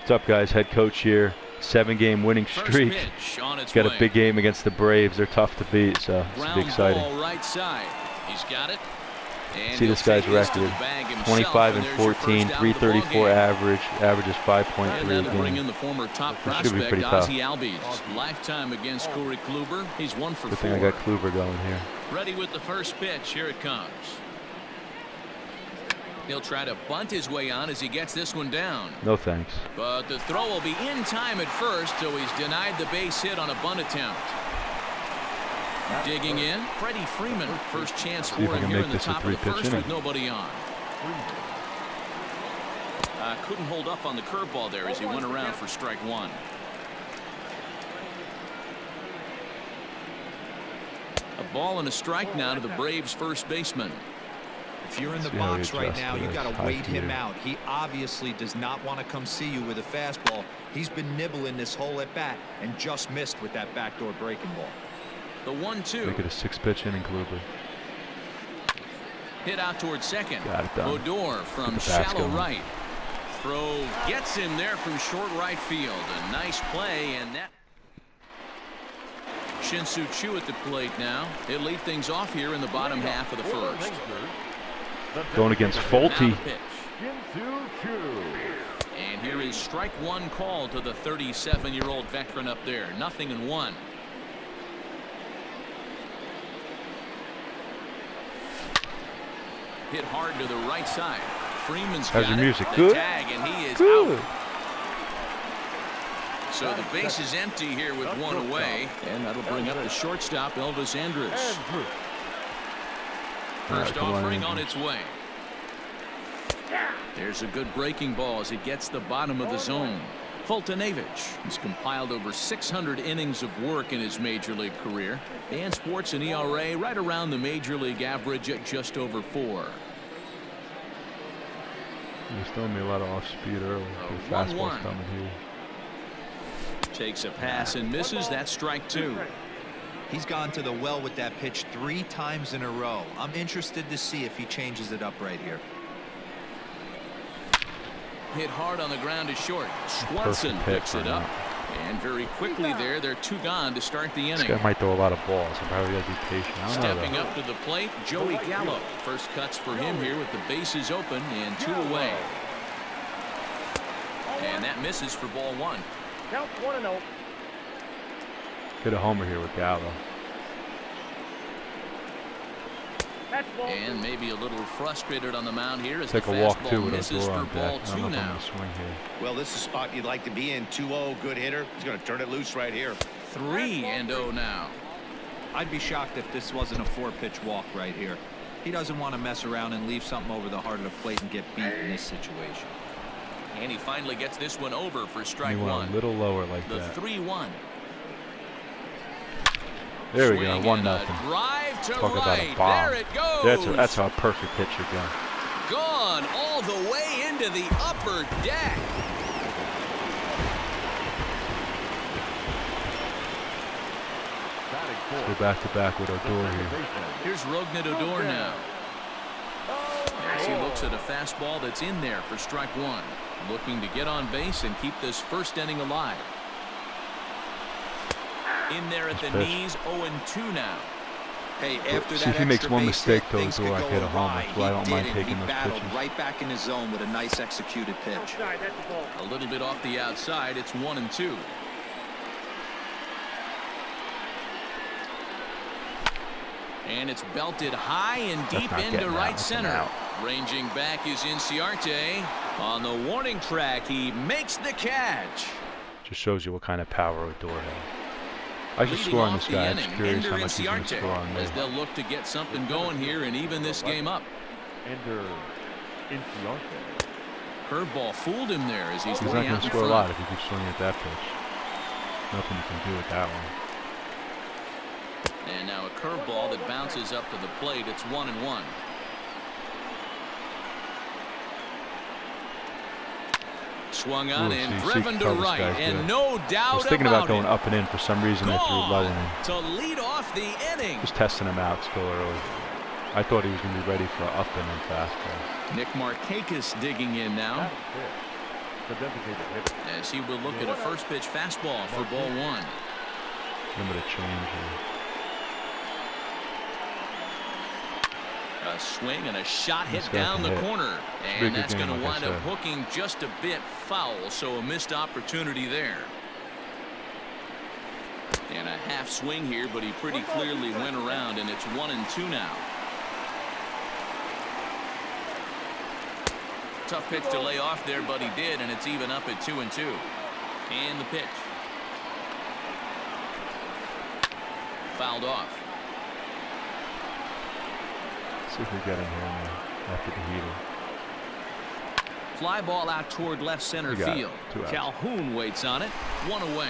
What's up, guys? Head coach here. 7-game winning streak. Got a big game against the Braves. They're tough to beat, so it's gonna be exciting. Right side. He's got it. And see this guy's record: 25 and 14, 334 average. Averages 5.3 a game. Bring in the former top should be pretty tough. Lifetime against Corey Kluber. He's 1 for 4. Good thing I got Kluber going here. Ready with the first pitch. Here it comes. He'll try to bunt his way on as he gets this one down. No thanks. But the throw will be in time at first, so he's denied the base hit on a bunt attempt. Digging in, Freddie Freeman. First chance for him here in the top of the first with nobody on. Couldn't hold up on the curveball there as he went around for strike one. A ball and a strike now to the Braves' first baseman. If you're in the box right now, you got to wait him out. He obviously does not want to come see you with a fastball. He's been nibbling this whole at bat and just missed with that backdoor breaking ball. The 1-2. Make it a 6-pitch inning, Kluber. Hit out towards second. Got it done. Odor from shallow right. Throw gets him there from short right field. A nice play, and that. Shin-Soo Choo at the plate now. He'll lead things off here in the bottom half of the first. Going against Fulte. And here is strike one call to the 37-year-old veteran up there. 0-1. Hit hard to the right side. Freeman's got your music it. good? Tag, and he is good. out. So the base is empty here with one away, and that'll bring up the shortstop, Elvis Andrus. First offering on its way. There's a good breaking ball as it gets the bottom of the zone. Fultonevich has compiled over 600 innings of work in his major league career and sports an ERA right around the major league average at just over 4. He's throwing me a lot of off speed early. The fastball's coming here. Takes a pass and misses. That's strike 2. He's gone to the well with that pitch 3 times in a row. I'm interested to see if he changes it up right here. Hit hard on the ground is short. Swanson picks it up. And very quickly there, they're 2 gone to start the inning. This guy might throw a lot of balls. I probably got to be patient. Stepping up to the plate, Joey Gallo. First cuts for him here with the bases open and 2 away. And that misses for ball 1. Count 1-0. Hit a homer here with Gallo. And maybe a little frustrated on the mound here as take the a walk too fastball with misses Odor for on ball deck. 2 now. Swing here. Well, this is a spot you'd like to be in. 2-0, good hitter. He's going to turn it loose right here. 3-0 now. I'd be shocked if this wasn't a 4-pitch walk right here. He doesn't want to mess around and leave something over the heart of the plate and get beat in this situation. And he finally gets this one over for strike 1. A little lower like the that. 3-1. There we go, 1-0. Talk about a bomb. There it goes. That's how a perfect pitch should go. Gone all the way into the upper deck. Let's go back to back with Odor here. Here's Rougned Odor now. As he looks at a fastball that's in there for strike 1. Looking to get on base and keep this first inning alive. In there at the knees, 0-2 now. Hey, after see, if he makes one mistake to things Odor, I hit a homer. So I don't mind taking those pitches. Right back in his zone with a nice executed pitch. A little bit off the outside. It's 1-2. And it's belted high and deep into right center. Ranging back is Inciarte. On the warning track, he makes the catch. Just shows you what kind of power Odor has. I should score on this guy. I'm just curious how much he's going to score on me. As they'll look to get something going here and even this game up. Curveball fooled him there as he's not going to score a lot if he keeps swinging at that pitch. Nothing you can do with that one. And now a curveball that bounces up to the plate. It's 1-1. Swung on and driven to right, and no doubt about it. I was thinking about going up and in. For some reason, I threw low in. To lead off the inning. Just testing him out still early. I thought he was going to be ready for an up and in fastball. Nick Markakis digging in now. As he will look at a first pitch fastball for ball 1. I'm going to change here. A swing and a shot hit down the corner, and that's going to wind up hooking just a bit foul, so a missed opportunity there. And a half swing here, but he pretty clearly went around, and it's 1-2 now. Tough pitch to lay off there, but he did, and it's even up at 2-2. And the pitch. Fouled off. See if we get him here after the heater. Fly ball out toward left center field. Calhoun waits on it. 1 away.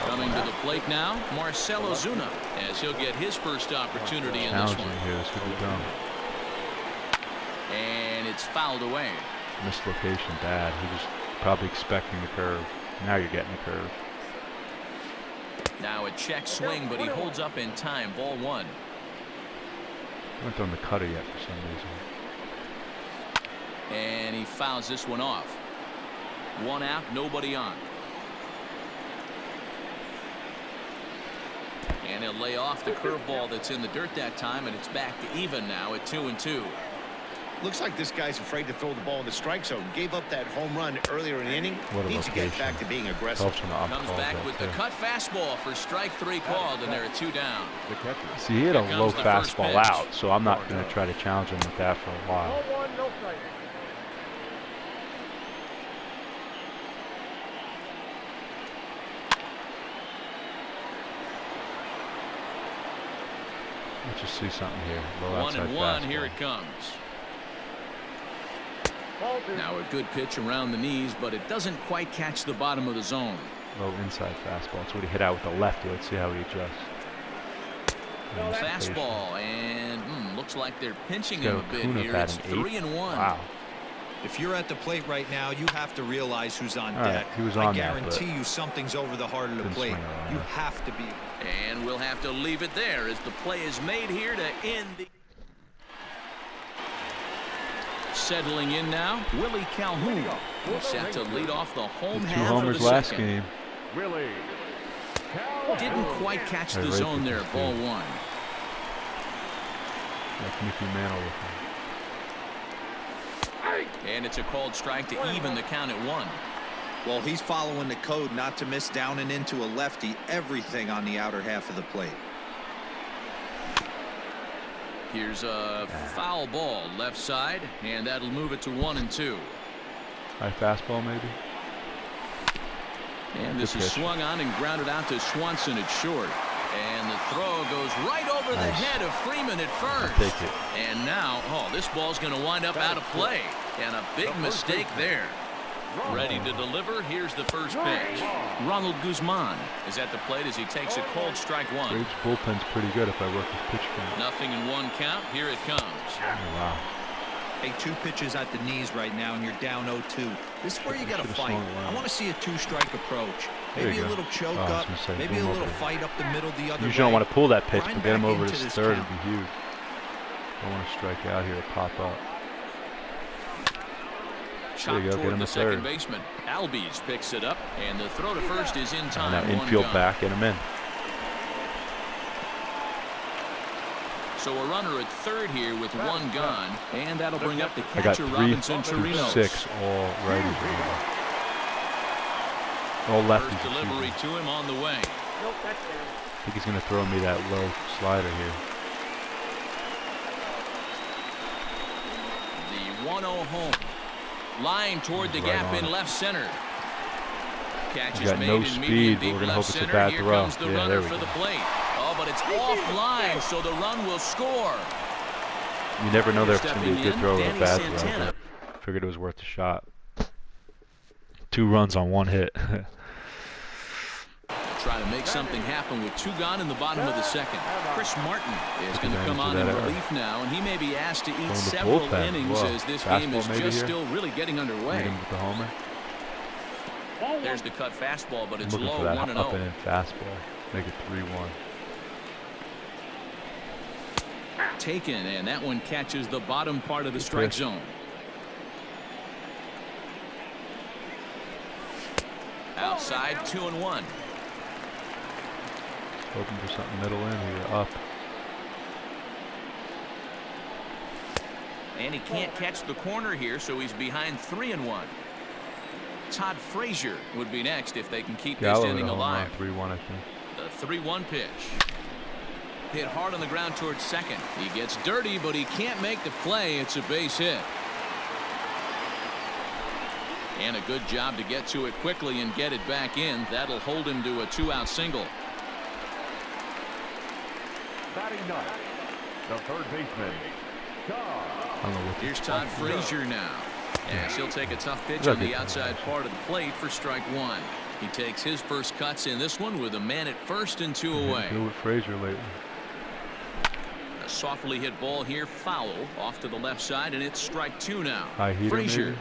Coming to the plate now, Marcell Ozuna, as he'll get his first opportunity in this one. Here, this could be done. And it's fouled away. Mislocation bad. He was probably expecting the curve. Now you're getting the curve. Now a check swing, but he holds up in time. Ball 1. Not on the cutter yet for some reason. And he fouls this one off. 1 out, nobody on. And he'll lay off the curveball that's in the dirt that time, and it's back to even now at 2-2. Looks like this guy's afraid to throw the ball in the strike zone. Gave up that home run earlier in the inning. Needs to get back to being aggressive. Comes back with the cut fastball for strike 3 called, and they're at 2 down. See, he hit a low fastball out, so I'm not going to try to challenge him with that for a while. Let's just see something here. Low outside 1-1. fastball. Here it comes. Now a good pitch around the knees, but it doesn't quite catch the bottom of the zone. Low inside fastball. That's what he hit out with the lefty. Let's see how he adjusts. Fastball, and looks like they're pinching him a bit here. It's 3-1. Wow. If you're at the plate right now, you have to realize who's on deck. He was on I guarantee you something's over the heart of the plate. You have to be. And we'll have to leave it there as the play is made here to end the. Settling in now, Willie Calhoun. He's set to lead off the home half 2 homers of the last second. game. Didn't quite catch the zone there. Ball 1. Like Mickey Mantle with him. And it's a called strike to even the count at 1. Well, he's following the code not to miss down and into a lefty. Everything on the outer half of the plate. Here's a foul ball left side, and that'll move it to 1-2. High fastball maybe. And this is swung on and grounded out to Swanson at short. And the throw goes right over the head of Freeman at first. I'll take it. And now, this ball's going to wind up out of play. And a big mistake there. Ready to deliver. Here's the first pitch. Ronald Guzman is at the plate as he takes a called strike 1. Braves bullpen's pretty good if I work his pitch count. Nothing in 1 count. Here it comes. Oh, wow. Hey, 2 pitches at the knees right now, and you're down 0-2. This is where you got to fight. I want to see a 2-strike approach. Maybe a little choke up, maybe a little fight up the middle the other way. You don't want to pull that pitch, but get him over his third would be huge. Don't want to strike out here or pop up. Chop toward the second baseman. Albies picks it up, and the throw to first is in time. Now infield back, get him in. So a runner at third here with 1 gone, and that'll bring up the catcher Robinson Chirinos. 6 all righties. All lefties. First delivery to him on the way. I think he's going to throw me that low slider here. The 1-0 home. Line toward the gap in left center. Catch is made no in speed, medium but deep we're gonna left hope it's a center. bad Here throw. comes the Yeah, runner there we for go. the plate. Oh, but it's offline, so the run will score. You never know if it's going to be a good throw or a bad Santana. throw. But figured it was worth a shot. 2 runs on 1 hit. Try to make something happen with 2 gone in the bottom of the second. Chris Martin is going to come on in relief now, and he may be asked to eat several innings as this game is just still really getting underway. With the homer. There's the cut fastball, but it's I'm looking low, for that 1-0. up and in fastball. Make it 3-1. Taken, and that one catches the bottom part of the strike zone. Outside 2-1. Hoping for something middle in here. Up. And he can't catch the corner here, so he's behind 3-1. Todd Frazier would be next if they can keep Gallo this inning alive. 3-1, I think. The 3-1 pitch. Hit hard on the ground towards second. He gets dirty, but he can't make the play. It's a base hit. And a good job to get to it quickly and get it back in. That'll hold him to a 2-out single. Batting ninth, the third baseman, Here's Todd Frazier now. Yes, he'll take a tough pitch on the outside part of the plate for strike one. He takes his first cuts in this one with a man at first and 2 away. Good with Frazier lately. A softly hit ball here, foul off to the left side, and it's strike 2 now. High heater, Frazier,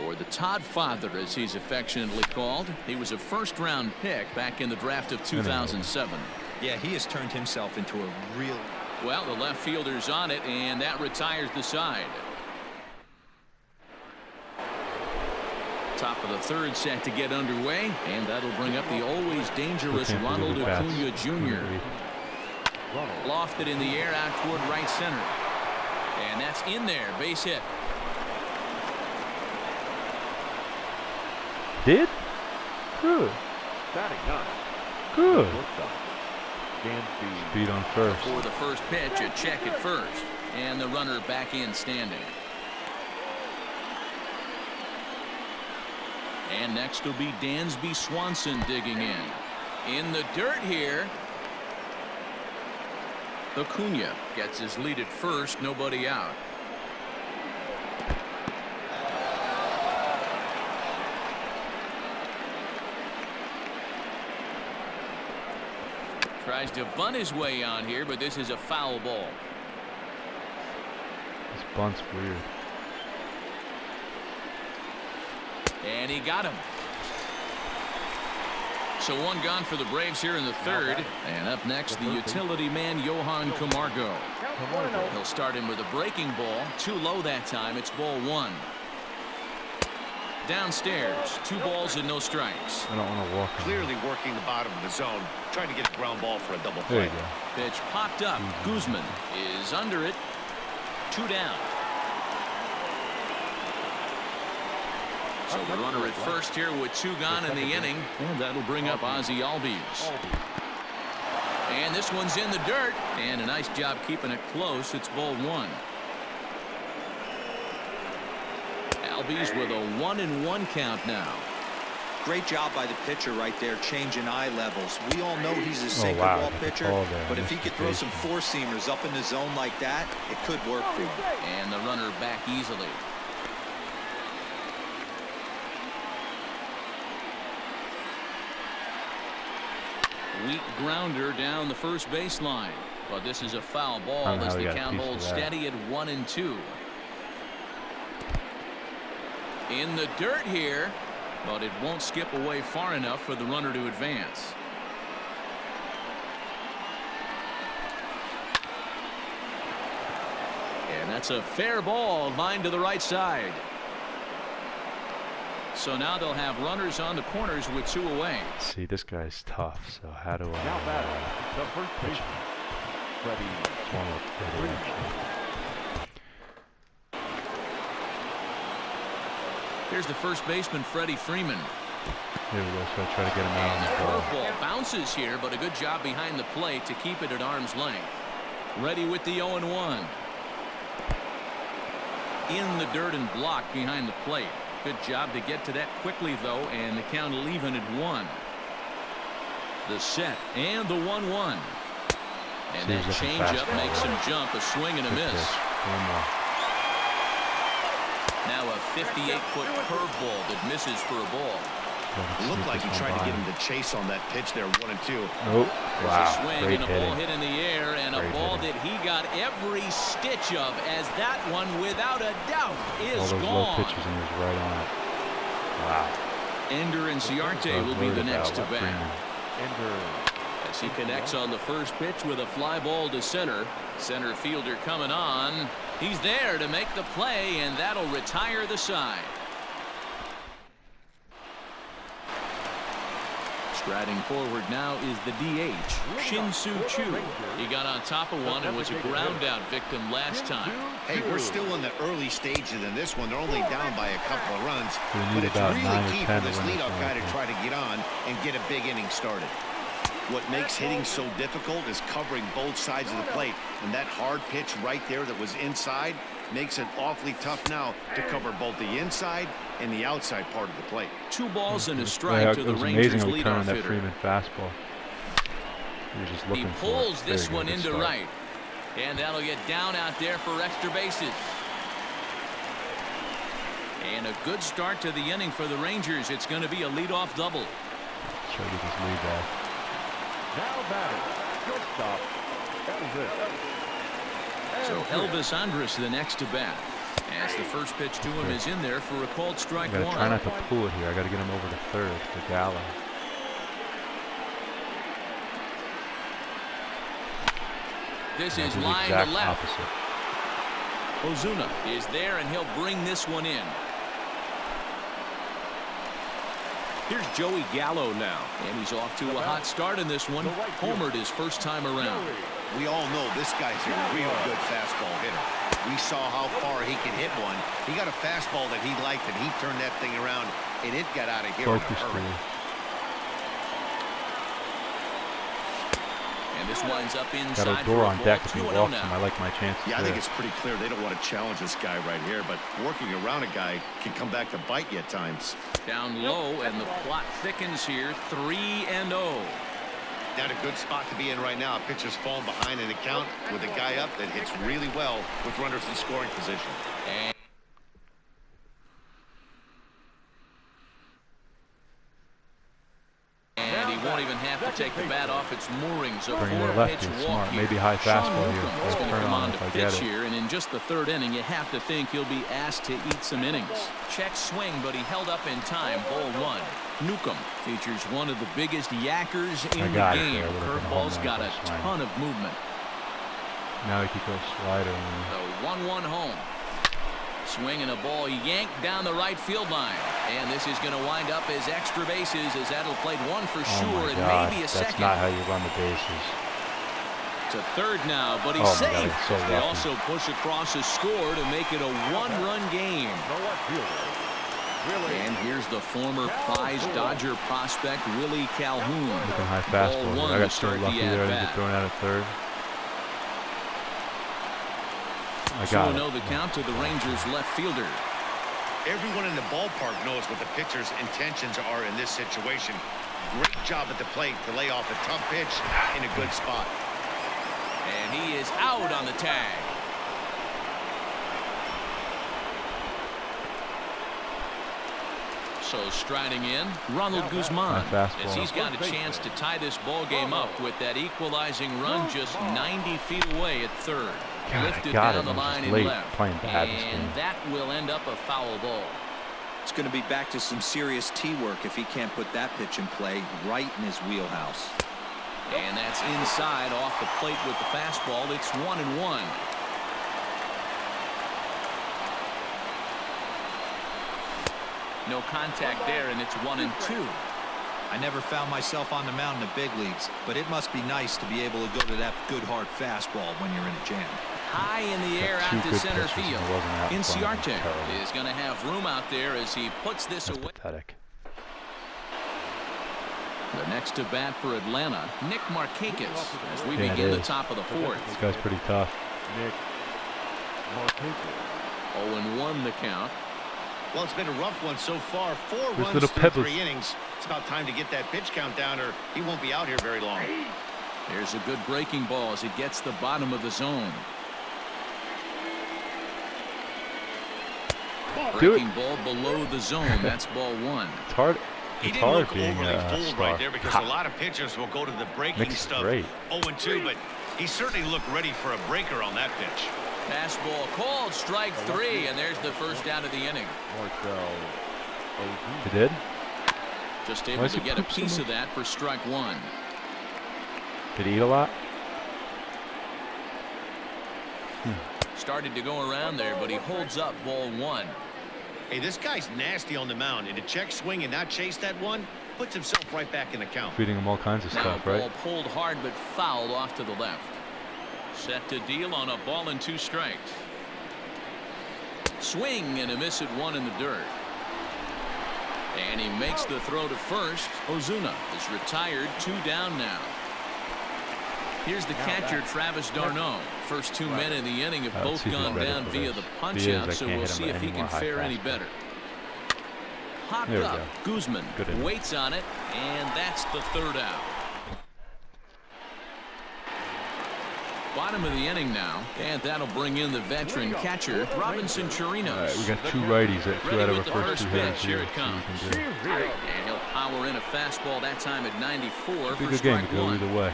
or the Todd Father as he's affectionately called. He was a first-round pick back in the draft of 2007. Yeah, he has turned himself into a real... Well, the left fielder's on it, and that retires the side. Top of the third set to get underway, and that'll bring up the always dangerous Ronald Acuna Jr. Lofted in the air out toward right center. And that's in there, base hit. Did? Good. batting ninth. Good. Dansby. Speed on first. For the first pitch, a check at first. And the runner back in standing. And next will be Dansby Swanson digging in the dirt here. Acuna gets his lead at first, nobody out. Tries to bunt his way on here, but this is a foul ball. This bunt's weird. And he got him. So one gone for the Braves here in the third. And up next, the utility man, Johan Camargo. He'll start him with a breaking ball. Too low that time. It's ball one. Downstairs, 2 balls and no strikes. I don't want to walk. Clearly working the bottom of the zone, trying to get a ground ball for a double There play. you go. Pitch popped up. Guzman is under it. 2 down. So the runner at first here with 2 gone in the inning, and that'll bring up Ozzie Albies. And this one's in the dirt, and a nice job keeping it close. It's ball 1. Albies with a 1-1 count now. Great job by the pitcher right there, changing eye levels. We all know he's a sinker wow. ball pitcher, but if he could throw some 4-seamers up in the zone like that, it could work for him. And the runner back easily. Weak grounder down the first baseline, but this is a foul ball as the count holds steady at 1-2. In the dirt here, but it won't skip away far enough for the runner to advance. And that's a fair ball, line to the right side. So now they'll have runners on the corners with 2 away. See, this guy's tough. So how do I? Now batting, the first baseman, Freddie. Here's the first baseman, Freddie Freeman. Here we go. So I try to get him out on the ball. Curveball bounces here, but a good job behind the plate to keep it at arm's length. Ready with the 0-1. In the dirt and blocked behind the plate. Good job to get to that quickly, though, and the count will even at 1. The set and the 1-1. And that changeup makes him jump, a swing and a miss. One more. Now a 58-foot curveball that misses for a ball. It looked like he tried to get him to chase on that pitch there, 1-2. Oh, wow. A swing Great and a ball hit in the air, and a ball that he got every stitch of, as that one, without a doubt, is all those gone. low pitches and he was right on it. Wow. Ender and Ciarte will be the next to bat. Ender. As he connects on the first pitch with a fly ball to center. Center fielder coming on. He's there to make the play, and that'll retire the side. Striding forward now is the DH, Shin-Soo Choo. He got on top of one and was a ground out victim last time. Hey, we're still in the early stages in this one. They're only down by a couple of runs. But it's really key for this leadoff guy to try to get on and get a big inning started. What makes hitting so difficult is covering both sides of the plate. And that hard pitch right there that was inside makes it awfully tough now to cover both the inside and the outside part of the plate. 2 balls and a strike to the Rangers leadoff hitter. Freeman fastball. He pulls this one into right. And that'll get down out there for extra bases. And a good start to the inning for the Rangers. It's going to be a leadoff double. Try to get this lead back. Now batting, shortstop, Elvis. So Elvis Andrus the next to bat. As the first pitch to him is in there for a called strike I gotta one. try not to pull it here. I gotta get him over to third to Gallo. This is line to left. Ozuna is there and he'll bring this one in. Here's Joey Gallo now, and he's off to a hot start in this one. Homered his first time around. We all know this guy's a real good fastball hitter. We saw how far he can hit one. He got a fastball that he liked, and he turned that thing around, and it got out of here in a hurry. And this winds up inside. Got a door on deck if he walks him. I like my chances. Yeah, I think it's pretty clear they don't want to challenge this guy right here, but working around a guy can come back to bite you at times. Down low, and the plot thickens here. 3-0. Not a good spot to be in right now. Pitcher's falling behind in the count with a guy up that hits really well with runners in scoring position. And he won't even have to take the bat off its moorings. A 4-pitch walk. Maybe high fastball here. He's going to come on to pitch here, and in just the 3rd inning, you have to think he'll be asked to eat some innings. Check swing, but he held up in time. Ball 1. Newcomb features one of the biggest yackers in the game. Curveball's got a ton of movement. Now he could go slider. The 1-1 home. Swing and a ball yanked down the right field line. And this is going to wind up as extra bases as that'll played one for sure and maybe a second. That's not how you run the bases. To third now, but he's safe. They also push across a score to make it a 1-run game. And here's the former prize Dodger prospect Willie Calhoun. Looking high fastball. I got so lucky there to get thrown out at third. I got it. 2-0 the count to the Rangers left fielder. Everyone in the ballpark knows what the pitcher's intentions are in this situation. Great job at the plate to lay off a tough pitch in a good spot. And he is out on the tag. So striding in, Ronald Guzman, as he's got a chance to tie this ball game up with that equalizing run just 90 feet away at third. Lifted down the line in left, and that will end up a foul ball. It's going to be back to some serious tee work if he can't put that pitch in play right in his wheelhouse. And that's inside off the plate with the fastball. It's 1-1. No contact there, and it's 1-2. I never found myself on the mound in the big leagues, but it must be nice to be able to go to that good hard fastball when you're in a jam. High in the air out to center field. Inciarte is going to have room out there as he puts this away. Pathetic. The next to bat for Atlanta, Nick Markakis, as we begin the top of the 4th. This guy's pretty tough. Nick Markakis. 0-1 the count. Well, it's been a rough one so far. 4 runs through 3 innings. It's about time to get that pitch count down, or he won't be out here very long. There's a good breaking ball as it gets the bottom of the zone. Breaking ball below the zone. That's ball 1. It's hard. He didn't look overly fooled right there because a lot of pitchers will go to the breaking stuff 0-2, but he certainly looked ready for a breaker on that pitch. Fastball called, strike 3, and there's the first out of the inning. He did? Just able to get a piece of that for strike 1. Did he eat a lot? Started to go around there, but he holds up ball 1. Hey, this guy's nasty on the mound, and to check swing and not chase that one puts himself right back in the count. Feeding him all kinds of stuff, right? Ball pulled hard but fouled off to the left. Set to deal on a ball and 2 strikes. Swing and a miss at 1 in the dirt. And he makes the throw to first. Ozuna is retired, 2 down now. Here's the catcher, Travis d'Arnaud. First 2 men in the inning have both gone down via the punch out, so we'll see if he can fare any better. Popped up. Guzman waits on it, and that's the 3rd out. Bottom of the inning now, and that'll bring in the veteran catcher, Robinson Chirinos. All right, we got 2 righties, 2 out of our first 2 hitters here. It comes. And he'll power in a fastball that time at 94 for good game to go 1. either way.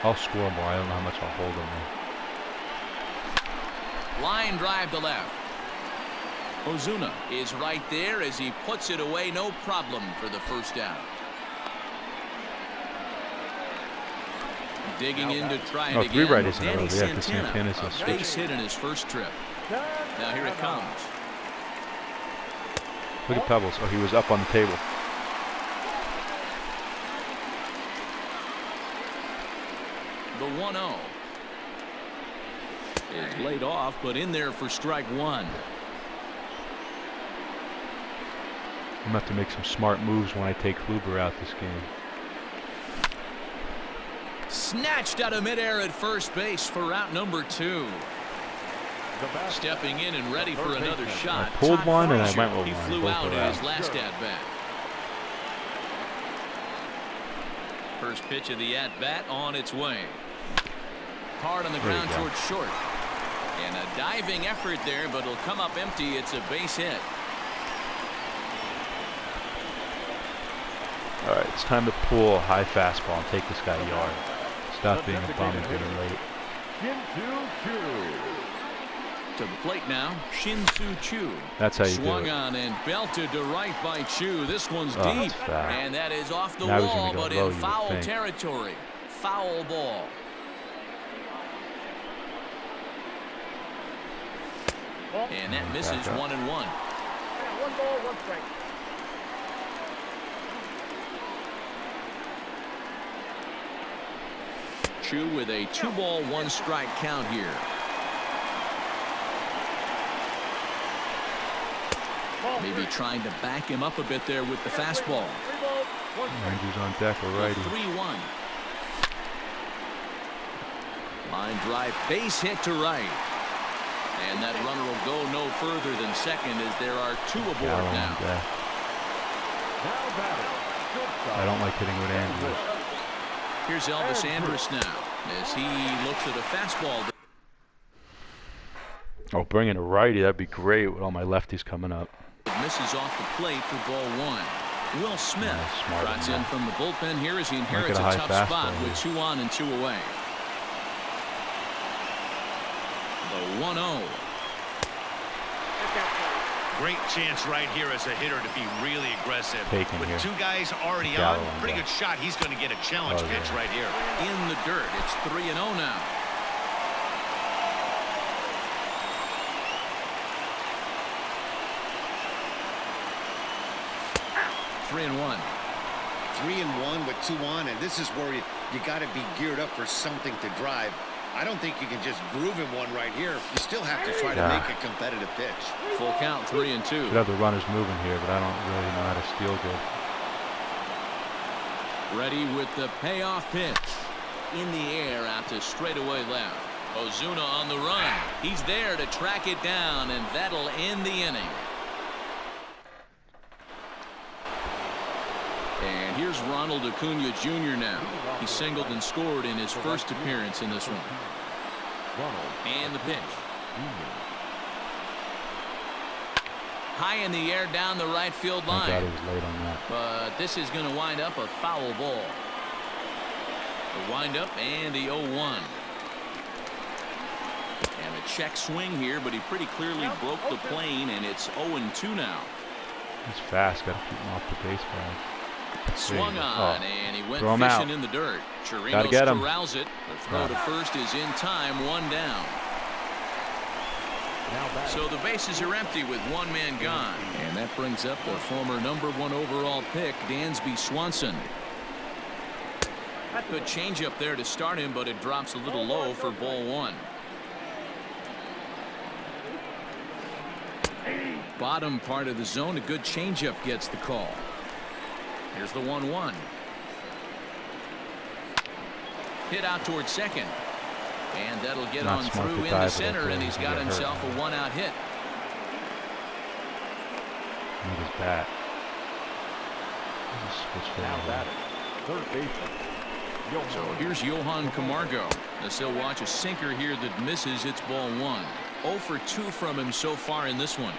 I'll score more. I don't know how much I'll hold him there. Line drive to left. Ozuna is right there as he puts it away, no problem for the first out. Digging in to try it again. 3 righties in a row. Danny Yeah, Santana, Santana's a base hit in his first trip. Now here it comes. Look at Pebbles. Oh, he was up on the table. The 1-0 is laid off, but in there for strike 1. I'm going to have to make some smart moves when I take Kluber out this game. Snatched out of midair at first base for out number 2. Stepping in and ready for another shot. I pulled one and I went with one. He flew out in his last at-bat. First pitch of the at-bat on its way. Hard on the ground towards short. And a diving effort there, but it'll come up empty. It's a base hit. All right, it's time to pull a high fastball and take this guy yard. Stop being a bum and getting late. To the plate now, Shin-Soo Choo. That's how you do Swung it. on and belted to right by Choo. This one's deep, and that is off the Now he's wall, gonna go but low, in you foul would think. territory. Foul ball. And that misses 1-1. 1 ball, 1 strike. Choo with a 2-ball, 1-strike count here. Maybe trying to back him up a bit there with the fastball. Rangers on deck, alrighty. 3-1. Line drive, base hit to right. And that runner will go no further than second as there are 2 aboard Gallo now. on deck. I don't like hitting with Andrews. Here's Elvis Andrus now as he looks at a fastball. Oh, bring in a righty. That'd be great with all my lefties coming up. It misses off the plate for ball 1. Will Smith trots in from the bullpen here as he inherits a tough spot with 2 on and 2 away. The 1-0. Great chance right here as a hitter to be really aggressive. With 2 guys already on, pretty good shot. He's going to get a challenge pitch right here. In the dirt, it's 3-0 now. Three and one. 3-1 with 2 on, and this is where you got to be geared up for something to drive. I don't think you can just groove him one right here. You still have to try to make a competitive pitch. Full count, 3-2. Should have the runners moving here, but I don't really know how to steal good. Ready with the payoff pitch. In the air out to straightaway left. Ozuna on the run. He's there to track it down, and that'll end the inning. And here's Ronald Acuna Jr. now. He singled and scored in his first appearance in this one. And the pitch. High in the air down the right field line. I thought he was late on that. But this is going to wind up a foul ball. The windup and the 0-1. And a check swing here, but he pretty clearly broke the plane, and it's 0-2 now. He's fast. Got to keep him off the baseball. Swung on, and he went fishing in the dirt. Gotta get him. Corrals it. The throw to first is in time, 1 down. So the bases are empty with one man gone. And that brings up the former #1 overall pick, Dansby Swanson. Good changeup there to start him, but it drops a little low for ball one. Bottom part of the zone, a good changeup gets the call. Here's the 1-1. Hit out towards second. And that'll get on through into center, and he's got himself a one-out hit. Need his bat. Now batting, third baseman. So here's Johan Camargo. As he'll watch a sinker here that misses. It's ball one. 0 for 2 from him so far in this one.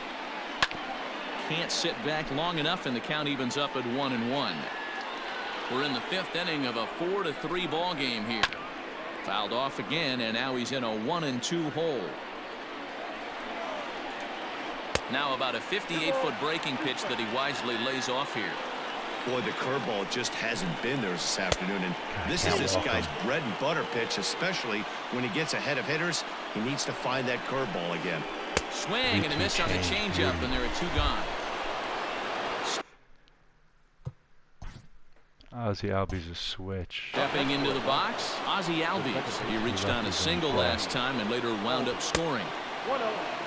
Can't sit back long enough, and the count evens up at 1-1. We're in the 5th inning of a 4-3 ball game here. Fouled off again, and now he's in a 1-2 hole. Now about a 58-foot breaking pitch that he wisely lays off here. Boy, the curveball just hasn't been there this afternoon, and this is this guy's bread and butter pitch, especially when he gets ahead of hitters. He needs to find that curveball again. Swing and a miss on the changeup, and there are 2 gone. Ozzie Albies a switch. Stepping into the box, Ozzie Albies. He reached on a single last time and later wound up scoring.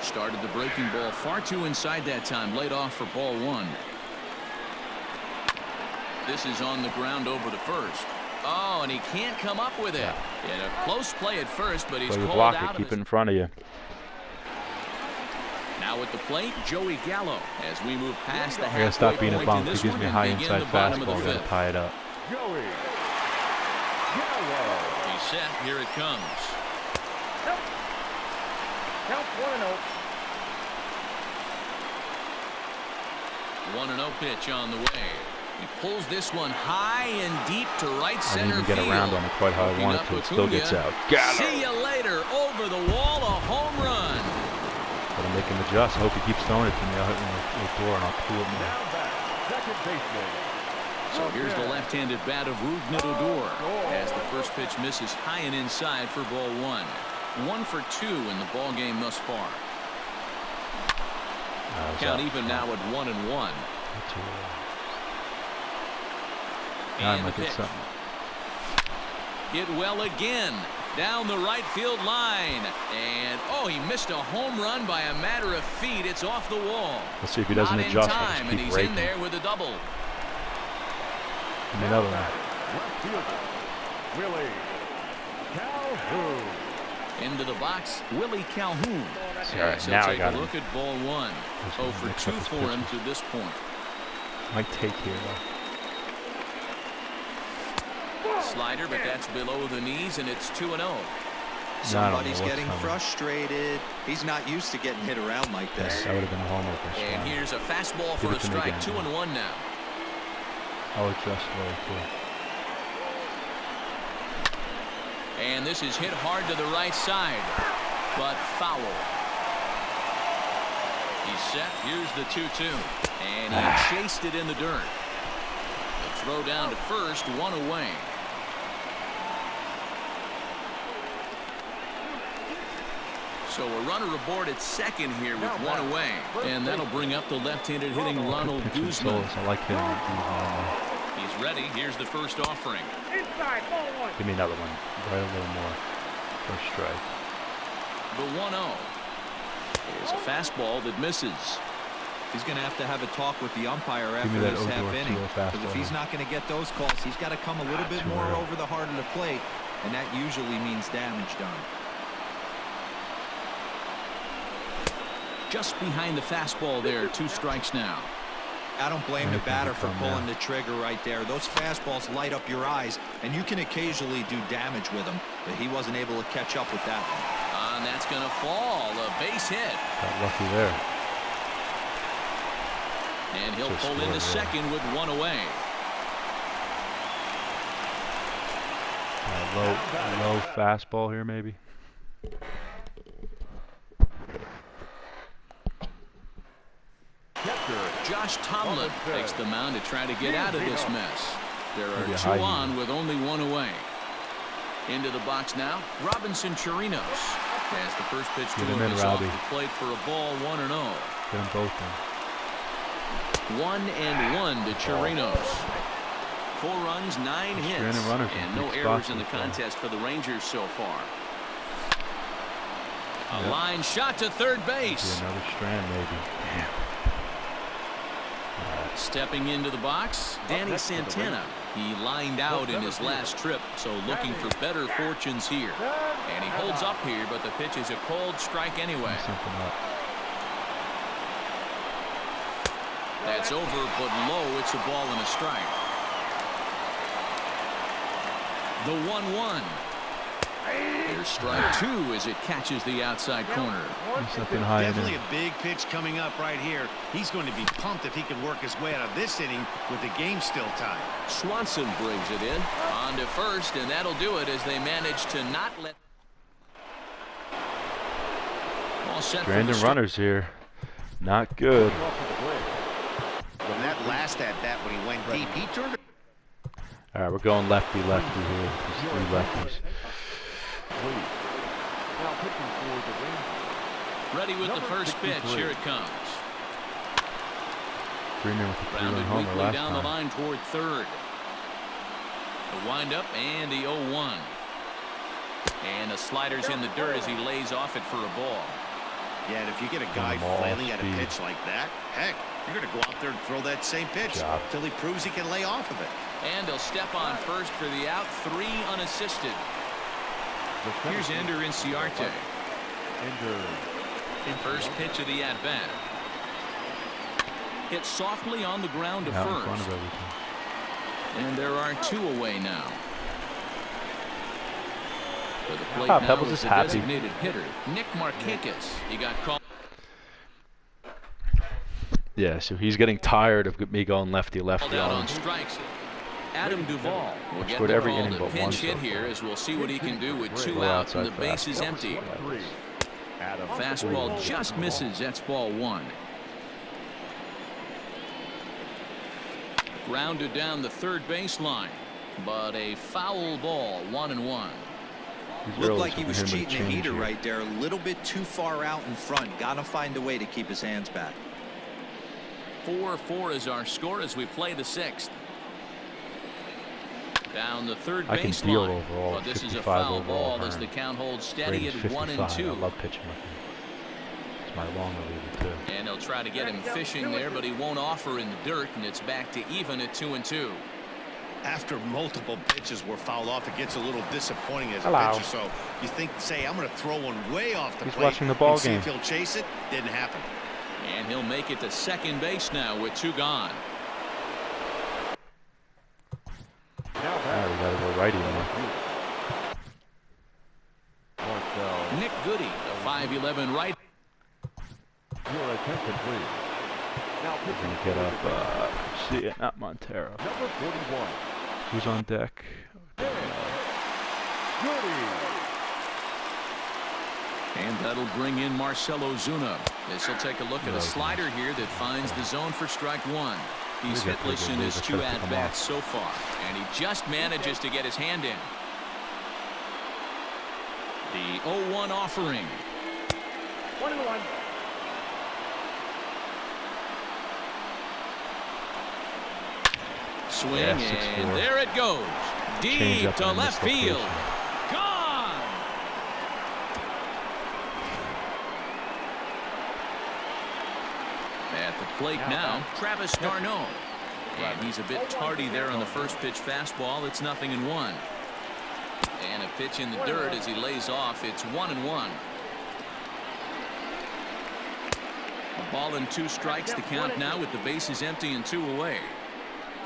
Started the breaking ball far too inside that time, laid off for ball one. This is on the ground over to first. Oh, and he can't come up with it. He had a close play at first, but he's called out. Keep it in front of you. Now at the plate, Joey Gallo. As we move past the I gotta stop being a bump. He gives me a high inside fastball. I gotta tie it up. Joey Gallo. He's set. Here it comes. Count 1-0. 1-0 pitch on the way. He pulls this one high and deep to right I center didn't even get around on it quite how I wanted to. It still gets out. Gallo. See you later. Over the wall, a home run. Gotta make him adjust. I hope he keeps throwing it to me. I'll hit him with the door and I'll pull it more. Now back, second baseman. So here's the left-handed bat of Rougned Odor as the first pitch misses high and inside for ball one. 1 for 2 in the ball game thus far. Count even now at 1-1. Now I might get something. Hit well again. Down the right field line. And, oh, he missed a home run by a matter of feet. It's off the wall. Let's see if he doesn't adjust. Not in time, and he's in there with a double. Give me another one. Left fielder, Willie Calhoun. Into the box, Willie Calhoun. All right, So now I take got a him. look at ball one. 0 for 2 for him to this point. Might take here, though. Slider, but that's below the knees, and it's 2-0. Somebody's getting frustrated. He's not used to getting hit around like this. That would have been a homer. And here's a fastball for a strike. 2-1 now. I'll adjust low, too. And this is hit hard to the right side, but foul. He's set. Here's the 2-2. And he chased it in the dirt. The throw down to first, 1 away. So a runner aboard at second here with 1 away. And that'll bring up the left-handed hitting Ronald Guzman. I like hitting Guzman. He's ready. Here's the first offering. Inside, ball one. Give me another one. Right a little more. First strike. The 1-0 is a fastball that misses. He's going to have a talk with the umpire after me that this half Odor inning. too, Because if he's not going to get those calls, he's got to come a little bit more over the heart of the plate, and that usually means damage done. Just behind the fastball there. 2 strikes now. I don't blame the batter for pulling the trigger right there. Those fastballs light up your eyes, and you can occasionally do damage with them, but he wasn't able to catch up with that one. And that's going to fall. A base hit. Got lucky there. And he'll pull into second with 1 away. Low fastball here, maybe. Josh Tomlin takes the mound to try to get out of this mess. There are 2 on with only 1 away. Into the box now, Robinson Chirinos. As the first pitch to Get him him in, is off Robbie. the plate for a ball, 1-0. Get them both in. 1-1 to Chirinos. 4 runs, 9 hits, Stranded runners in and no big errors spots in the so far. contest for the Rangers so far. A Yep. line shot to third base. Another strand, maybe. Damn. Stepping into the box, Danny next to the Santana. He lined out in his last trip, so looking for better fortunes here. And he holds up here, but the pitch is a cold strike anyway. Something up. That's over, but low. It's a ball and a strike. The 1-1. Here's strike 2 as it catches the outside corner. There's something high in Definitely it. a big pitch coming up right here. He's going to be pumped if he can work his way out of this inning with the game still tied. Swanson brings it in. On to first, and that'll do it as they manage to not let. All set for the Stranded runners here. Not good. From that last at-bat when he went deep, he turned. All right, we're going lefty here. There's 3 lefties. Now pitching for the Rangers. Ready with the first pitch. 63. Here it comes. Freeman with the 3-run Grounded homer weakly last down the time. line toward third. The windup and the 0-1. And the slider's in the dirt as he lays off it for a ball. Yeah, and if you get a guy Ball flailing at a speed. pitch like that, heck, you're going to go out there and throw that same pitch Job. until he proves he can lay off of it. And he'll step on first for the out. 3 unassisted. Here's Ender Inciarte. First pitch of the at-bat. Hit softly on the ground to Out in front first. of everything. And there are 2 away now. For the plate Ah, now Pebbles is is the happy. designated hitter, Nick Markakis. He got called. Yeah, so he's getting tired of me going lefty Out on on him. strikes. Adam Duvall will get scored the every call inning to but one pinch so hit here far. as we'll see what he can do with 2 Go out and outside the base is fastball. empty. Adam. Fastball just misses. That's ball 1. Grounded down the third baseline, but a foul ball. 1-1. He's Looked early, like so he we was hit him with cheating a change heater here. right there. A little bit too far out in front. Gotta find a way to keep his hands back. 4-4 is our score as we play the 6th. Down the third I can deal baseline, overall. but this is a 55 foul overall ball as the earned. count holds steady Rated at 1 and 55. 2. I love pitching with him. It's my long reliever too. And they'll try to get him fishing there, but he won't offer in the dirt, and it's back to even at 2 and 2. After multiple pitches were fouled off, it gets a little disappointing as a Hello. pitcher. So you think, say, I'm going to throw one way off the He's plate watching the ball and see game. if he'll chase it. Didn't happen. And he'll make it to second base now with 2 gone. Now All right, back. we gotta go righty now. Marcel. Nick Goody, the 5'11" right. Your attention, please. Now We're pitching gonna get for the up. See it, not Montero. number 41. Who's on deck? Goody. And that'll bring in Marcelo Zuna. This will take a look at a Right. slider here that finds the zone for strike 1. He's He's got pretty hitless good in his moves. I 2 tried to pick him at-bats off. so far. And he just manages to get his hand in. The 0-1 offering. 1-1. Swing, Yeah, and 6-4. there it goes. Change Deep up to in left this field. location. Gone! At the plate now, Travis d'Arnaud. And he's a bit tardy there on the first pitch fastball. It's 0-1. And a pitch in the dirt as he lays off. It's 1-1. A ball and 2 strikes. The count now with the bases empty and 2 away.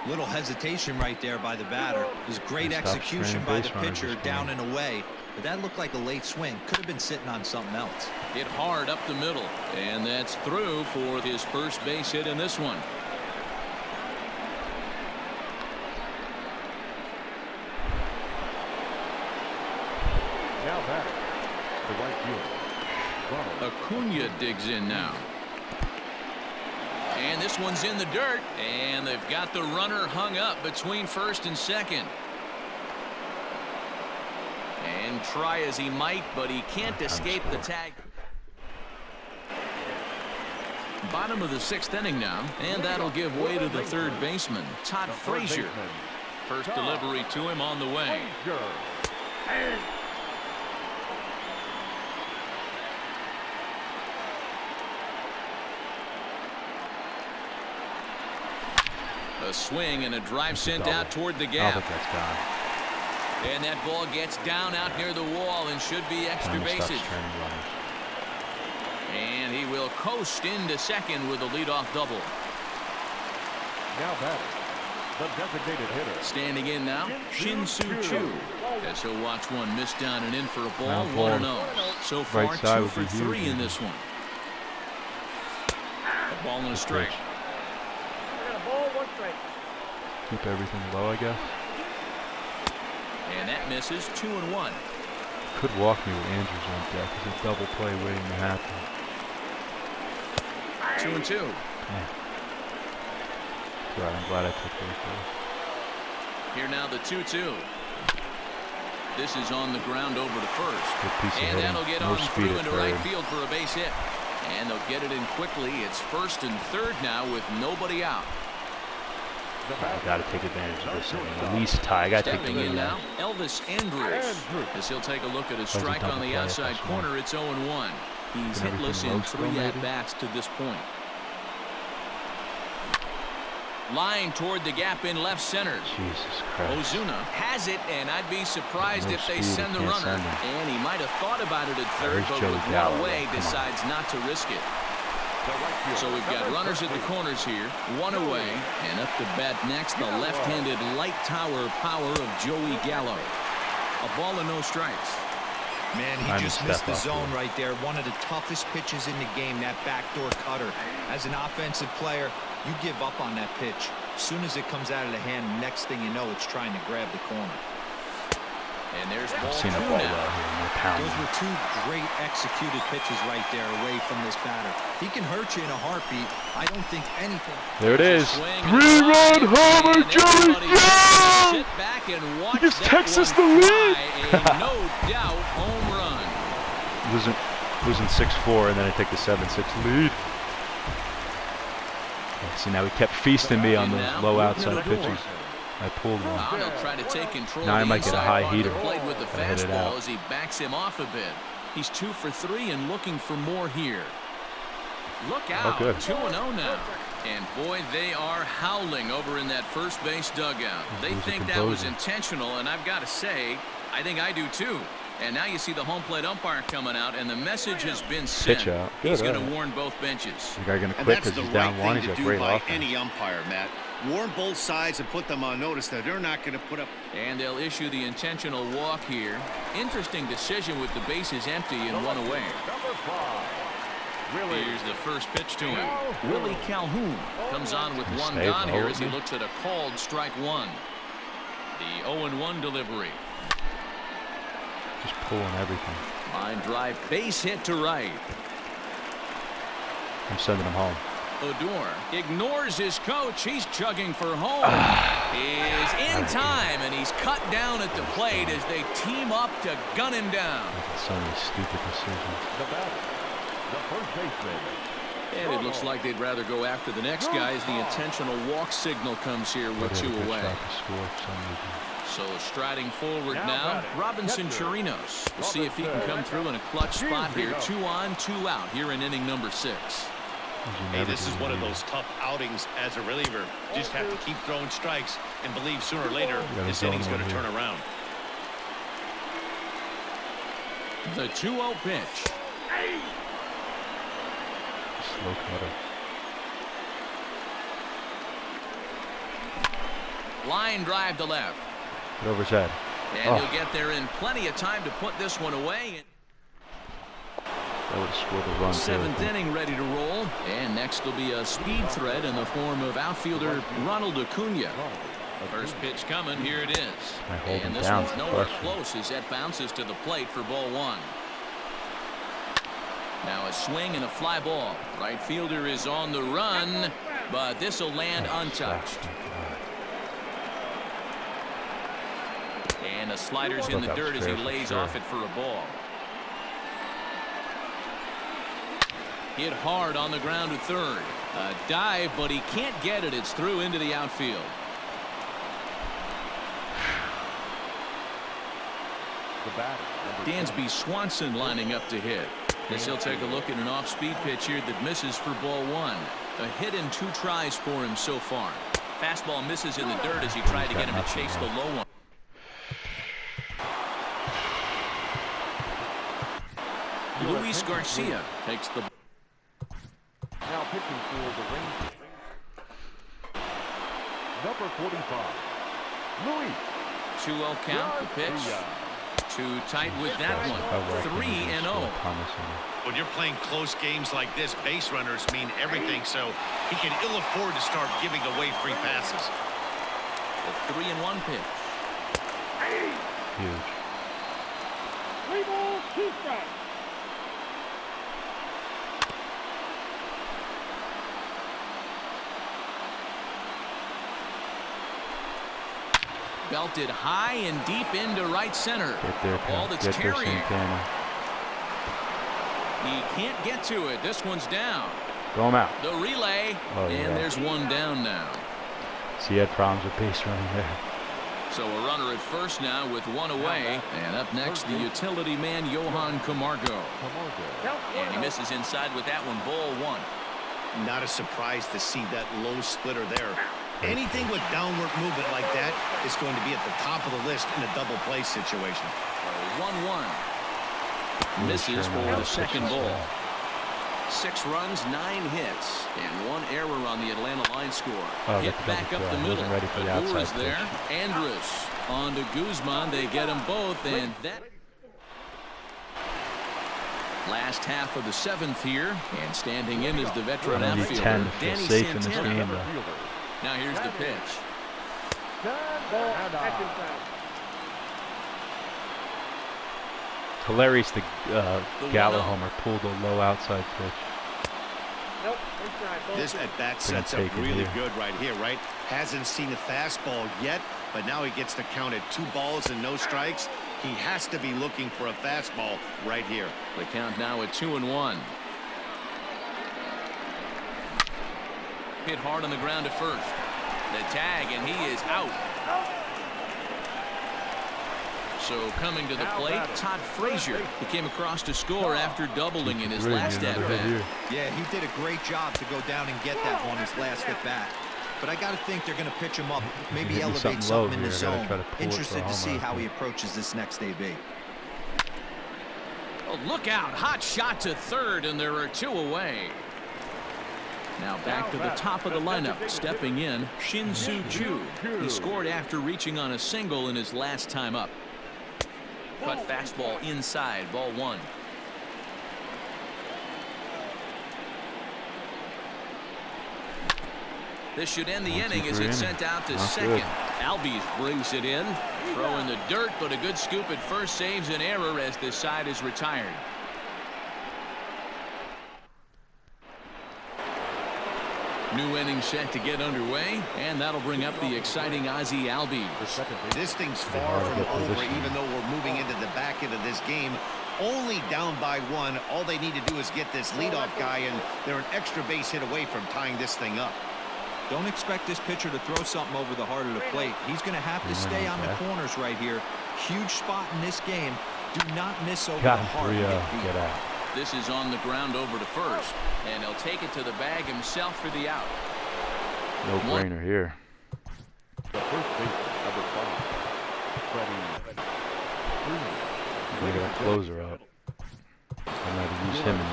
Little hesitation right there by the batter. It was great He stopped execution stranding by the base runners pitcher this down game. and away. But that looked like a late swing. Could have been sitting on something else. Hit hard up the middle, and that's through for his first base hit in this one. Now back. The right field. Acuna digs in now. And this one's in the dirt, and they've got the runner hung up between first and second. And try as he might, but he can't escape the tag. Bottom of the 6th inning now, and that'll give way to the third baseman, Todd Frazier. First delivery to him on the way. A swing and a drive sent out toward the gap. That's gone. And that ball gets down out near the wall and should be extra bases. And he will coast into second with a leadoff double. Now batting, the designated hitter. Standing in now, Shin-Soo Choo. As he'll watch one miss down and in for a ball. 1-0. So far, Right side 2 for 3 in this one. A ball and a strike. Ball, 1 strike. Keep everything low, I guess. And that misses. 2-1. Could walk me with Andrews on deck. It's a double play waiting to happen. 2-2. Yeah. Right, I'm glad I took those balls. Here now the 2-2. This is on the ground over to first. Good piece of And hitting. that'll get No on speed through at into third. right field for a base hit. And they'll get it in quickly. It's 1st and 3rd now with nobody out. I got to take advantage of this inning. At least tie. I got to take the Stepping in lead now, Elvis Andrews. As he'll take a look at a strike on the outside corner. It's 0-1. He's hitless in 3 at-bats to this point. Line toward the gap in left center. Jesus Christ. Ozuna has it, and I'd be surprised No if they speed, send the can't runner. send him. And he might have thought about it at third, There's but Joey with Gallo, one away, come on. decides not to risk it. So we've got runners at the corners here, 1 away, and up to bat next, the left-handed light tower power of Joey Gallo. A ball and no strikes. Man, he just missed the zone right there. One of the toughest pitches in the game, that backdoor cutter. As an offensive player, you give up on that pitch. As soon as it comes out of the hand, next thing you know, it's trying to grab the corner. And there's I've ball seen 2 a ball now. out here in the pound. Those were 2 great executed pitches right there away from this batter. He can hurt you in a heartbeat. I don't think anything. There it is. Swing 3-run homer, and Joey everybody Gallo! sit back and watch He just that takes us one the fly. lead. A no doubt home run. Losing 6-4, and then I take the 7-6 lead. See, now he kept feasting me on those low outside pitches. I pulled one. Now they'll try to take control Now I of the might get a inside high part of the heater. plate with the I hit it fastball out. as he backs him off a bit. He's 2 for 3 and looking for more here. Look out, good. 2-0 now. And boy, they are howling over in that first base dugout. They Losing think that was composure. intentional, and I've got to say, I think I do too. And now you see the home plate umpire coming out, and the message has been sent. Pitch out. He's Good, going to warn both benches. The guy going to And quit that's because the he's right down 1. thing He's to got do great by offense. any umpire, Matt. Warn both sides and put them on notice that they're not going to put up. And they'll issue the intentional walk here. Interesting decision with the bases empty and 1 away. Number 5. Here's the first pitch to him. Willie Calhoun comes on with 1 Stay gone here low, as he man. looks at a called strike 1. The 0-1 delivery. Just pulling everything. Line drive, base hit to right. I'm sending him home. Odor ignores his coach. He's chugging for home. Is in time, and he's cut down at the plate as they team up to gun him down. So many stupid decisions. The batter, the first baseman. And it looks like they'd rather go after the next guy as the intentional walk signal comes here with But 2 they had a good away. shot to score for some reason. So striding forward Now now, batting, Robinson catcher. Chirinos. We'll see if he can come through in a clutch spot here. 2 on, 2 out here in inning number 6. Hey, this is one of those tough outings as a reliever. Just have to keep throwing strikes and believe sooner or later this inning's going to turn around. The 2-0 pitch. Slow cutter. Line drive to left. Get over his head. And he'll get there in plenty of time to put this one away. That would have scored a run. 7th inning ready to roll. And next will be a speed threat in the form of outfielder Ronald Acuna. First pitch coming. Here it is. I hold him And this down. one's nowhere close as that bounces to the plate for ball 1. Now a swing and a fly ball. Right fielder is on the run, but this will land untouched. And the slider's in the dirt as he lays off it for a ball. Hit hard on the ground to third. A dive, but he can't get it. It's through into the outfield. Dansby Swanson lining up to hit. As he'll take a look at an off-speed pitch here that misses for ball one. A hit in 2 tries for him so far. Fastball misses in the dirt as he tried to get him to chase the low one. Luis Garcia takes the. Now pitching for the Rangers. Number 45, Luis. 2-0 count. The pitch. Too tight with that one. 3-0. When you're playing close games like this, base runners mean everything, so he can ill afford to start giving away free passes. The 3-1 pitch. Huge. 3 balls, 2 strikes. Belted high and deep into right center. Get there, ball that's get there, carrying. Santana. He can't get to it. This one's down. Throw him out. The relay, and there's one down now. So he had problems with base running there. So a runner at first now with 1 away. And up next, the utility man, Johan Camargo. And he misses inside with that one. Ball 1. Not a surprise to see that low splitter there. Anything with downward movement like that is going to be at the top of the list in a double play situation. 1-1. Misses for the second ball. 6 runs, 9 hits, and 1 error on the Atlanta line score. Hit back up the middle. Adura's there. Andrus on to Guzman. They get them both, and that. Last half of the 7th here, and standing in is the veteran outfielder, Danny Santana. Now here's the pitch. Hilarious, the Gallo homer pulled a low outside pitch. Nope. This at bat sets up really good right here, right? Hasn't seen a fastball yet, but now he gets to count at 2 balls and no strikes. He has to be looking for a fastball right here. The count now at 2-1. Hit hard on the ground to first. The tag, and he is out. So coming to the plate, Todd Frazier. He came across to score after doubling in his last at-bat. Yeah, he did a great job to go down and get that one his last at-bat. But I got to think they're going to pitch him up, maybe elevate something in the zone. Interested to see how he approaches this next AB. Oh, look out. Hot shot to third, and there are 2 away. Now back to the top of the lineup. Stepping in, Shin-Soo Choo. He scored after reaching on a single in his last time up. Cut fastball inside, ball 1. This should end the inning as it's sent out to second. Albies brings it in. Throw in the dirt, but a good scoop at first saves an error as this side is retired. New inning set to get underway, and that'll bring up the exciting Ozzie Albies. This thing's far from over, even though we're moving into the back end of this game. Only down by 1. All they need to do is get this leadoff guy, and they're an extra base hit away from tying this thing up. Don't expect this pitcher to throw something over the heart of the plate. He's going to have to stay on the corners right here. Huge spot in this game. Do not miss over the heart. Get out. This is on the ground over to first, and he'll take it to the bag himself for the out. No brainer here. The first baseman, number 5, Freddie. We got a closer out. I'm not going to use him in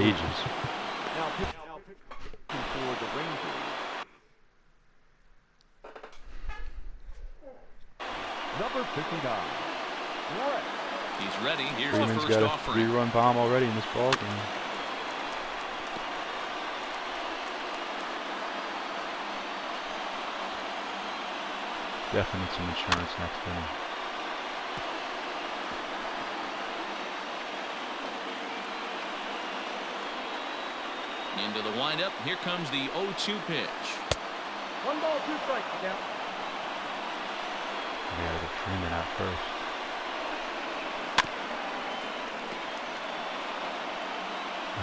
ages. Now pitching for the Rangers. Number 59, Brett. He's ready. Here's Freeman's the first got offering. a 3-run bomb already in this ball game. Definitely some insurance next inning. Into the windup. Here comes the 0-2 pitch. 1 ball, 2 strikes. Down. Yeah, the Freeman out first.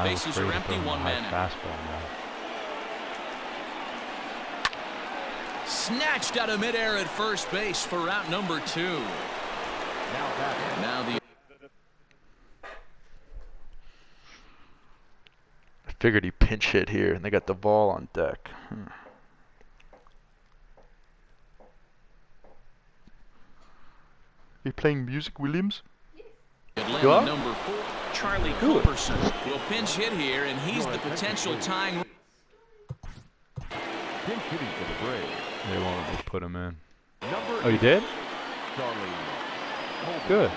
Bases are empty, one man out. Fastball now. Snatched out of midair at first base for out number 2. And now the I figured he pinch hit here, and they got the ball on deck. You playing music, Williams? Atlanta number 4, Charlie Culberson, will pinch hit here, and he's the potential tying. Pinch hitting for the Braves. They won't let me put him in. Oh, you did? Good.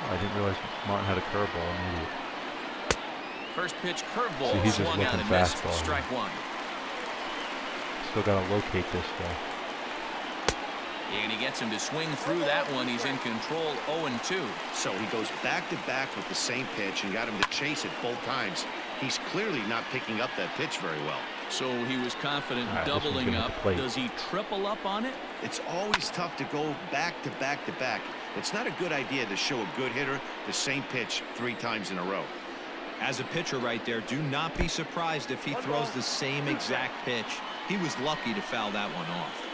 I didn't realize Martin had a curveball. I'm an idiot. First pitch curveball. See, he's just swung out looking and missed. fastball. Strike 1. Still got to locate this guy. And he gets him to swing through that one. He's in control, 0-2. So he goes back to back with the same pitch and got him to chase it both times. He's clearly not picking up that pitch very well. So he was confident All right, doubling up. Does he triple up on it? It's always tough to go back to back to back. It's not a good idea to show a good hitter the same pitch 3 times in a row. As a pitcher right there, do not be surprised if he throws the same exact pitch. He was lucky to foul that one off.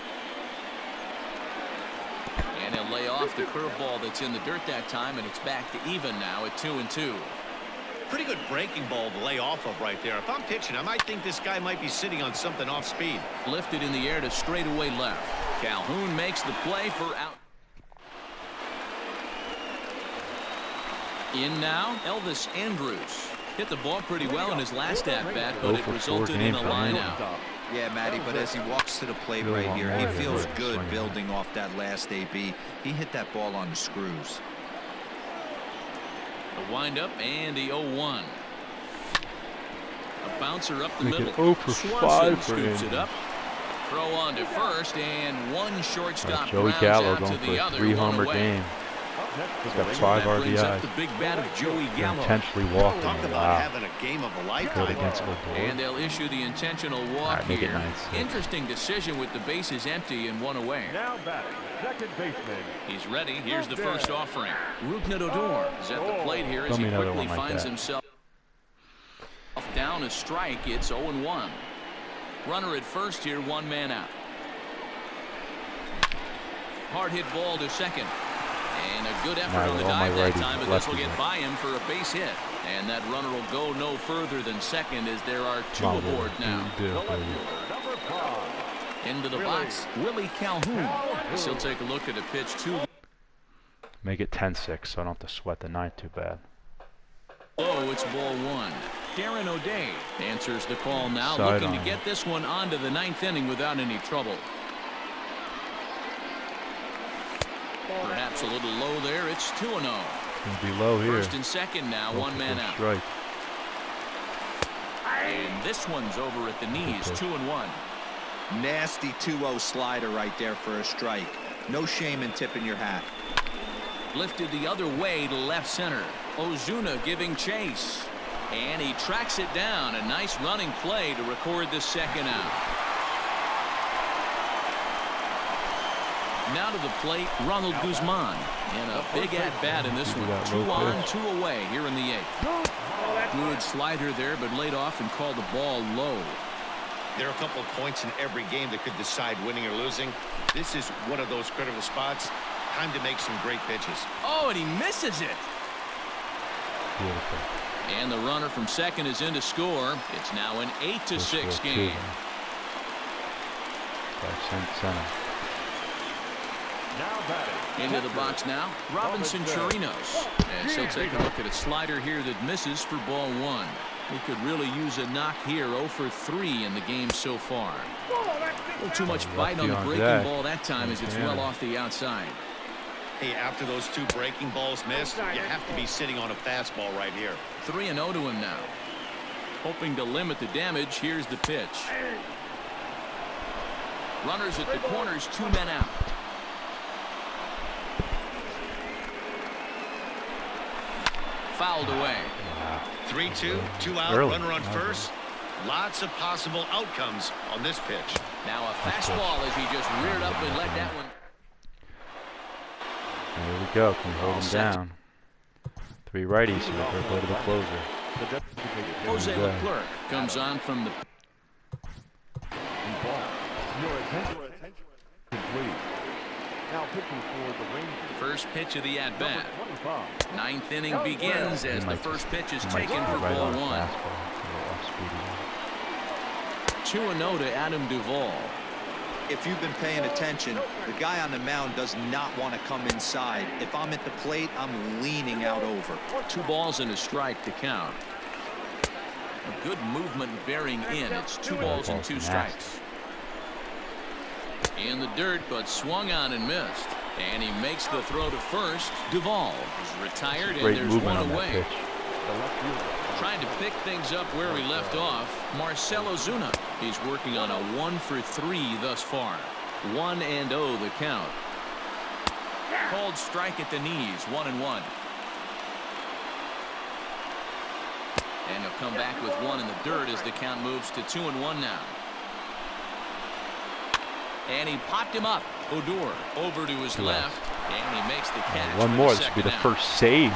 And he'll lay off the curveball that's in the dirt that time, and it's back to even now at 2-2. Pretty good breaking ball to lay off of right there. If I'm pitching, I might think this guy might be sitting on something off speed. Lifted in the air to straightaway left. Calhoun makes the play for out. In now, Elvis Andrus. Hit the ball pretty well in his last at-bat, but it resulted in a line out. Yeah, Matty, but as he walks to the plate right here, he feels good building off that last AB. He hit that ball on the screws. The windup and the 0-1. A bouncer up the middle. 0 for 5 for scoops him. it up. Throw on to first, and one shortstop Joey grounds Gallo out going to for the a other. 3-homer One away. game. He's got 5 That brings up RBIs. the big bat of Joey Gallo. Intentionally walking. Talk about Wow. having a game of a Good lifetime. against Odor. And they'll issue the intentional walk Alright, make it here. 9-6. Interesting decision with the bases empty and one away. Now batting, second baseman. He's ready. Here's the first offering. Ruknet Odor is at the plate here as Throw he me another quickly one like finds that. himself down a strike. It's 0-1. Runner at first here, one man out. Hard hit ball to second. And a good effort on the dive that time, but this will get by him for a base hit. And that runner will go no further than second as there are 2 aboard now. Number 5. Into the box, Willie Calhoun. As he'll take a look at a pitch 2. Make it 10-6 so I don't have to sweat the 9th too bad. Oh, it's ball 1. Darren O'Day answers the call now, Side looking on. to get this one onto the 9th inning without any trouble. Perhaps a little low there. It's 2-0. It's going to be low here. First and second now, one man out. Strike. And this one's over at the knees, 2-1. Nasty 2-0 slider right there for a strike. No shame in tipping your hat. Lifted the other way to left center. Ozuna giving chase. And he tracks it down. A nice running play to record the second out. Now to the plate, Ronald Guzman. And a big at-bat in this one. 2 on, 2 away here in the 8th. Good slider there, but laid off and called the ball low. There are a couple of points in every game that could decide winning or losing. This is one of those critical spots. Time to make some great pitches. Oh, and he misses it. Beautiful. And the runner from second is in to score. It's now an 8-6 game. Center. Now batting. Into the box now, Robinson Chirinos. As he'll take a look at a slider here that misses for ball 1. He could really use a knock here. 0 for 3 in the game so far. A little too much bite on the breaking ball that time as it's well off the outside. Hey, after those 2 breaking balls missed, you have to be sitting on a fastball right here. 3-0 to him now. Hoping to limit the damage. Here's the pitch. Runners at the corners, 2 men out. Fouled away. 3-2, 2 out, Early. runner on first. Lots of possible outcomes on this pitch. Now a fastball as he just reared up and let that one. There we go. Can we hold him down? 3 righties here. We'll go to the closer. Jose Leclerc comes on from the Your attention. Complete. Now pitching for the Rangers. first pitch of the at-bat. 25. 9th inning begins as the first pitch is taken for ball 1. 2-0 to Adam Duvall. If you've been paying attention, the guy on the mound does not want to come inside. If I'm at the plate, I'm leaning out over. 2 balls and a strike to count. A good movement bearing in. It's 2 balls and 2 strikes. In the dirt, but swung on and missed. And he makes the throw to first. Duvall is retired, and there's one away. Trying to pick things up where he left off. Marcell Ozuna. He's working on a 1-for-3 thus far. 1-0 the count. Called strike at the knees. 1-1. And he'll come back with 1 in the dirt as the count moves to 2-1 now. And he popped him up. Odor over to his left, and he makes the catch. One more. This will be the first save in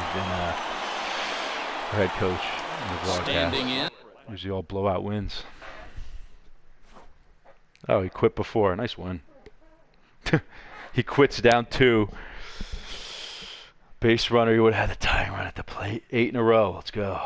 head coach in the broadcast. Standing in. Usually all blowout wins. Oh, he quit before. Nice win. He quits down 2. Base runner. He would have had the tying run at the plate. 8 in a row. Let's go.